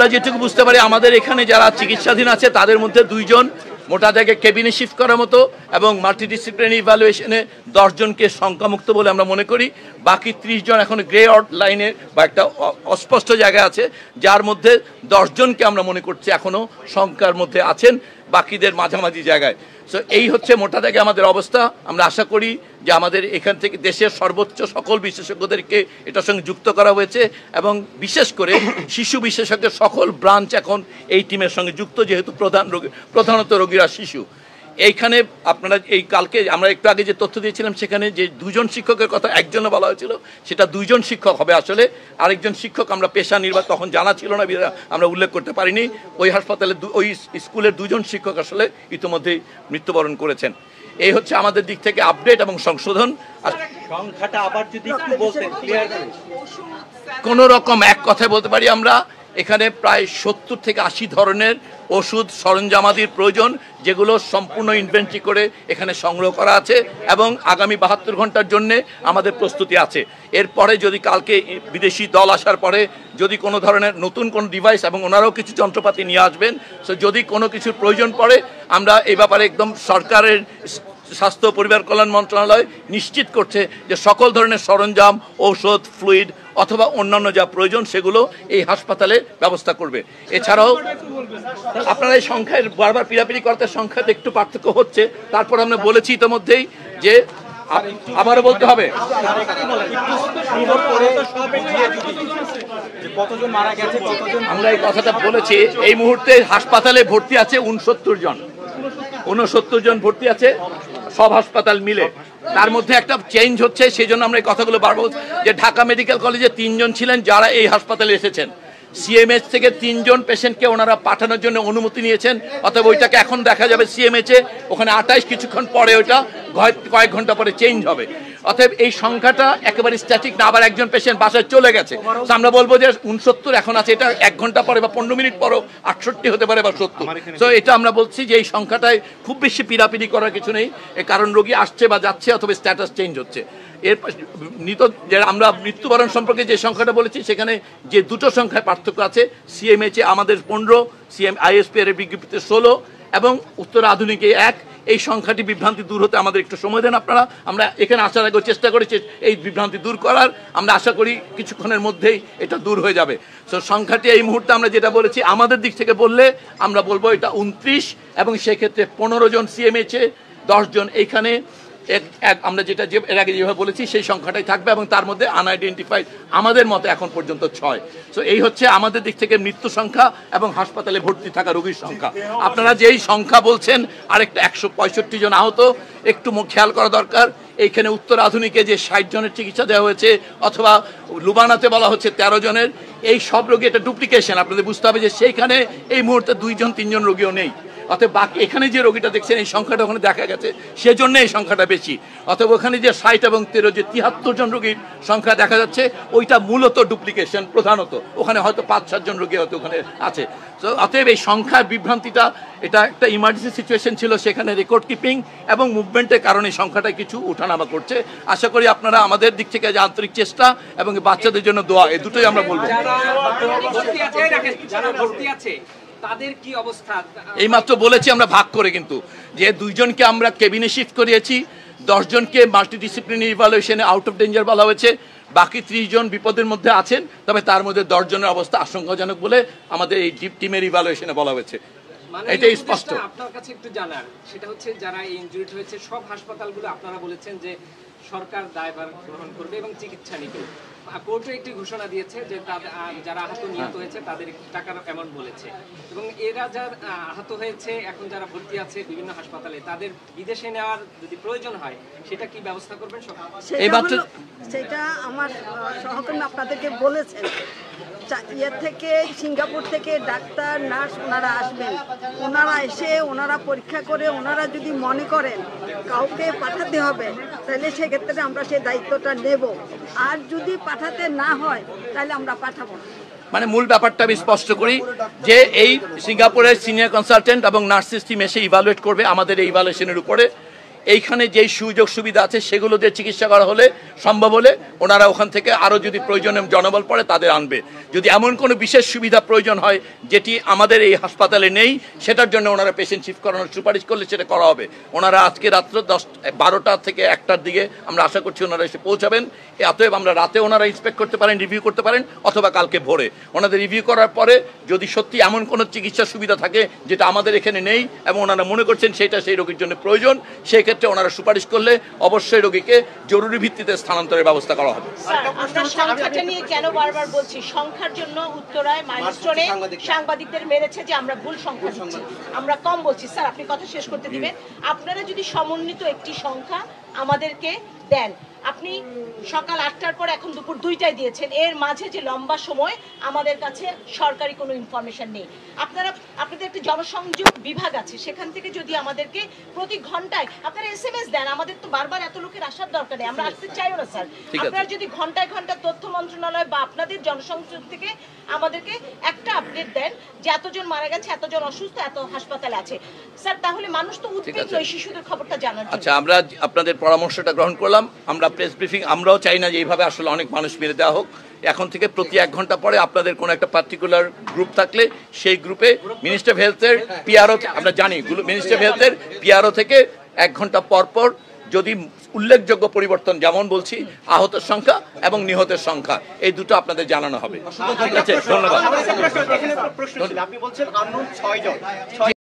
আমরা যেটুকু বুঝতে পারি আমাদের এখানে যারা চিকিৎসাধীন আছে তাদের মধ্যে 2 জন মোটা দাগে কেবিনে শিফট করার মতো এবং মাল্টিডিসিপ্লিনারি ইভ্যালুয়েশনে 10 জনকে সংখ্যামুক্ত বলে আমরা মনে করি। বাকি 30 জন এখন গ্রে আউট লাইনে বা একটা অস্পষ্ট জায়গায় আছে, যার মধ্যে 10 জনকে আমরা মনে করছি এখনও সংখ্যার মধ্যে আছেন, বাকিদের মাঝামাঝি জায়গায়। সো এই হচ্ছে মোটা দাগে আমাদের অবস্থা। আমরা আশা করি যে আমাদের এখান থেকে দেশের সর্বোচ্চ সকল বিশেষজ্ঞদেরকে এটার সঙ্গে যুক্ত করা হয়েছে এবং বিশেষ করে শিশু বিশেষজ্ঞের সকল ব্রাঞ্চ এখন এই টিমের সঙ্গে যুক্ত, যেহেতু প্রধানত রোগীরা শিশু। এইখানে আপনারা এই কালকে আমরা একটু আগে যে তথ্য দিয়েছিলাম সেখানে যে 2 জন শিক্ষকের কথা একজনও বলা হয়েছিল, সেটা 2 জন শিক্ষক হবে আসলে। আরেকজন শিক্ষক আমরা পেশা নির্বাচন তখন জানা ছিল না, আমরা উল্লেখ করতে পারিনি। ওই হাসপাতালে ওই স্কুলের 2 জন শিক্ষক আসলে ইতিমধ্যেই মৃত্যুবরণ করেছেন। এই হচ্ছে আমাদের দিক থেকে আপডেট এবং সংশোধন। আর সংখ্যাটা আবার যদি একটু বলতেন ক্লিয়ার করে। কোনো রকম এক কথায় বলতে পারি আমরা এখানে প্রায় 70 থেকে 80 ধরনের ওষুধ সরঞ্জামাদির প্রয়োজন, যেগুলো সম্পূর্ণ ইনভেন্টরি করে এখানে সংগ্রহ করা আছে এবং আগামী 72 ঘন্টার জন্য আমাদের প্রস্তুতি আছে। এরপরে যদি কালকে বিদেশি দল আসার পরে যদি কোনো ধরনের নতুন কোনো ডিভাইস এবং ওনারাও কিছু যন্ত্রপাতি নিয়ে আসবেন, সো যদি কোনো কিছুর প্রয়োজন পড়ে আমরা এই ব্যাপারে একদম সরকারের স্বাস্থ্য পরিবার কল্যাণ মন্ত্রণালয় নিশ্চিত করছে যে সকল ধরনের সরঞ্জাম, ঔষধ, ফ্লুইড অথবা অন্যান্য যা প্রয়োজন সেগুলো এই হাসপাতালে ব্যবস্থা করবে। এছাড়াও আপনারা এই সংখ্যায় বারবার পিড়াপিড়ি করতে সংখ্যাতে একটু পার্থক্য হচ্ছে, তারপর আমরা বলেছি ইতিমধ্যেই যে আবারও বলতে হবে আমরা এই কথাটা বলেছি। এই মুহূর্তে হাসপাতালে ভর্তি আছে 69 জন, 69 জন ভর্তি আছে সব হাসপাতাল মিলে। তার মধ্যে একটা চেঞ্জ হচ্ছে, সেই জন্য আমরা এই কথাগুলো বারবার বলছি যে ঢাকা মেডিকেল কলেজে 3 জন ছিলেন যারা এই হাসপাতালে এসেছেন। সিএমএইচ থেকে 3 জন পেশেন্টকে ওনারা পাঠানোর জন্য অনুমতি নিয়েছেন, অতএব ওইটাকে এখন দেখা যাবে সিএমএইচে, ওখানে 28 কিছুক্ষণ পরে ওইটা কয়েক ঘন্টা পরে চেঞ্জ হবে। অতএব এই সংখ্যাটা একেবারে স্ট্যাটিক না, আবার একজন পেশেন্ট বাসায় চলে গেছে। আমরা বলবো যে 69 এখন আছে, এটা 1 ঘন্টা পরে বা 15 মিনিট পরও 68 হতে পারে বা 70। তো এটা আমরা বলছি যে এই সংখ্যাটায় খুব বেশি পিড়াপিড়ি করার কিছু নেই, কারণ রোগী আসছে বা যাচ্ছে অথবা স্ট্যাটাস চেঞ্জ হচ্ছে। এর যে আমরা মৃত্যুবরণ সম্পর্কে যে সংখ্যাটা বলেছি সেখানে যে 2টো সংখ্যায় পার্থক্য আছে, সিএমএইচে আমাদের 15, আইএসপি এর বিজ্ঞপ্তিতে 16 এবং উত্তর আধুনিকে 1। এই সংখ্যাটি বিভ্রান্তি দূর হতে আমাদের একটু সময় দেন আপনারা। আমরা এখানে আসার আগে চেষ্টা করেছি এই বিভ্রান্তি দূর করার, আমরা আশা করি কিছুক্ষণের মধ্যেই এটা দূর হয়ে যাবে। সো সংখ্যাটি এই মুহূর্তে আমরা যেটা বলেছি আমাদের দিক থেকে বললে আমরা বলবো এটা 29 এবং সেক্ষেত্রে 15 জন সিএমএইচে, 10 জন এইখানে, আমরা যেটা এর আগে যেভাবে বলেছি সেই সংখ্যাটাই থাকবে এবং তার মধ্যে আনআইডেন্টিফাইড আমাদের মতে এখন পর্যন্ত 6। সো এই হচ্ছে আমাদের দিক থেকে মৃত্যু সংখ্যা এবং হাসপাতালে ভর্তি থাকা রোগীর সংখ্যা। আপনারা যেই সংখ্যা বলছেন আরেকটা 165 জন আহত, একটু খেয়াল করা দরকার। এইখানে উত্তর আধুনিকে যে 60 জনের চিকিৎসা দেওয়া হয়েছে অথবা লুবানাতে বলা হচ্ছে 13 জনের, এই সব রোগী এটা ডুপ্লিকেশন। আপনাদের বুঝতে হবে যে সেইখানে এই মুহূর্তে 2 জন 3 জন রোগীও নেই। অতএব বাকি এখানে যে রোগীটা দেখছেন এই সংখ্যাটা ওখানে দেখা গেছে, সেজন্য এই সংখ্যাটা বেশি। অতএব ওখানে যে 60 এবং 13 যে 73 জন রোগীর সংখ্যা দেখা যাচ্ছে ওইটা মূলত ডুপ্লিকেশন প্রধানত। ওখানে হয়তো 5-7 জন রোগী হয়তো ওখানে আছে। তো অতএব এই সংখ্যার বিভ্রান্তিটা, এটা একটা ইমার্জেন্সি সিচুয়েশন ছিল, সেখানে রেকর্ড কিপিং এবং মুভমেন্টের কারণে সংখ্যাটা কিছু উঠানামা করছে। আশা করি আপনারা আমাদের দিক থেকে যে আন্তরিক চেষ্টা এবং বাচ্চাদের জন্য দোয়া, এই দুটোই আমরা বলবো। তাদের কি অবস্থা? এইমাত্র বলেছি আমরা ভাগ করে, কিন্তু যে 2 জনকে আমরা কেবিনে শিফট করিয়েছি, 10 জনকে মাল্টিডিসিপ্লিনারি ইভ্যালুয়েশনে আউট অফ ডেঞ্জার বলা হয়েছে, বাকি 30 জন বিপদের মধ্যে আছেন, তবে তার মধ্যে 10 জনের অবস্থা আশঙ্কাজনক বলে আমাদের এই টিমের ইভ্যালুয়েশনে বলা হয়েছে। এটাই স্পষ্ট। আপনার কাছে একটু জানার সেটা হচ্ছে যারা ইনজুরিড হয়েছে সব হাসপাতালগুলো আপনারা বলেছেন যে সরকার দায়ভার গ্রহণ করবে এবং চিকিৎসা নিবে। কোর্টে একটি ঘোষণা দিয়েছে যে যারা আহত নিহত হয়েছে তাদের টাকার অ্যামাউন্ট বলেছে, এবং এরা যারা আহত হয়েছে এখন যারা ভর্তি আছে বিভিন্ন হাসপাতালে তাদের বিদেশে নেওয়ার যদি প্রয়োজন হয় সেটা কি ব্যবস্থা করবেন? সেটা আমার সহকর্মী আপনাদেরকে বলেছেন, থেকে সিঙ্গাপুর থেকে ডাক্তার নার্স ওনারা আসবেন, ওনারা এসে ওনারা পরীক্ষা করে ওনারা যদি মনে করেন কাউকে পাঠাতে হবে তাহলে সেক্ষেত্রে আমরা সেই দায়িত্বটা নেব, আর যদি পাঠাতে না হয় তাহলে আমরা পাঠাবো না। মানে মূল ব্যাপারটা আমি স্পষ্ট করি যে এই সিঙ্গাপুরের সিনিয়র কনসালটেন্ট এবং নার্সিস টিম এসে ইভালুয়েট করবে আমাদের এই ইভালুয়েশনের উপরে। এইখানে যেই সুযোগ সুবিধা আছে সেগুলো দিয়ে চিকিৎসা করা হলে সম্ভব হলে ওনারা ওখান থেকে আরও যদি প্রয়োজনে জনবল পড়ে তাদের আনবে। যদি এমন কোনো বিশেষ সুবিধা প্রয়োজন হয় যেটি আমাদের এই হাসপাতালে নেই, সেটার জন্য ওনারা পেশেন্ট শিফট করানোর সুপারিশ করলে সেটা করা হবে। ওনারা আজকে রাত্র 12টা থেকে 1টার দিকে আমরা আশা করছি ওনারা এসে পৌঁছাবেন। অতএব আমরা রাতে ওনারা ইন্সপেক্ট করতে পারেন, রিভিউ করতে পারেন, অথবা কালকে ভোরে ওনাদের রিভিউ করার পরে যদি সত্যি এমন কোনো চিকিৎসা সুবিধা থাকে যেটা আমাদের এখানে নেই এবং ওনারা মনে করছেন সেটা সেই রোগীর জন্য প্রয়োজন, সেই ক্ষেত্রে ওনারা সুপারিশ করলে অবশ্যই রোগীকে জরুরি ভিত্তিতে স্থানান্তরের ব্যবস্থা করা হবে। আমরা সংখ্যাটা নিয়ে কেন বারবার বলছি, সংখ্যার জন্য উত্তরায় মাইলস্টোনে সাংবাদিকদের মেরেছে যে আমরা ভুল সংখ্যা দিচ্ছি, আমরা কম বলছি। স্যার আপনি কথা শেষ করতে দিবেন? আপনারা যদি সমন্বিত একটি সংখ্যা আমাদেরকে দেন, আপনি সকাল 8টার পর এখন দুপুর 2টায় দিয়েছেন, এর মাঝে যে লম্বা সময় আমাদের কাছে সরকারি কোনো ইনফরমেশন নেই। আপনাদের একটা জনসংযোগ বিভাগ আছে, সেখান থেকে যদি আমাদেরকে প্রতি ঘন্টায় আপনারা SMS দেন, আমাদের তো বারবার এত লোকের আসার দরকার নেই, আমরা আসতে চাইও না স্যার। আপনারা যদি ঘন্টায় ঘন্টা তথ্য মন্ত্রণালয় বা আপনাদের জনসংযোগ থেকে আমাদেরকে একটা আপডেট দেন যে এতজন মারা গেছে, এতজন অসুস্থ, এত হাসপাতালে আছে স্যার, তাহলে মানুষ তো উদ্বিগ্ন এই শিশুদের খবরটা জানার জন্য। আচ্ছা, আমরা আপনাদের পরামর্শটা গ্রহণ করলাম। আমরা প্রেস ব্রিফিং আমরাও চাই না যে এইভাবে আসলে অনেক মানুষ মেরে দেওয়া হোক। এখন থেকে প্রতি 1 ঘন্টা পরে আপনাদের কোনো একটা পার্টিকুলার গ্রুপ থাকলে সেই গ্রুপে মিনিস্টার অফ হেলথের পিআরও, আমরা জানি মিনিস্টার অফ হেলথের পিআরও থেকে 1 ঘন্টা পর পর যদি উল্লেখযোগ্য পরিবর্তন, যেমন বলছি আহতের সংখ্যা এবং নিহতের সংখ্যা, এই দুটো আপনাদের জানানো হবে। ঠিক আছে, ধন্যবাদ। আপনি বলছেন আননোন 6 জন।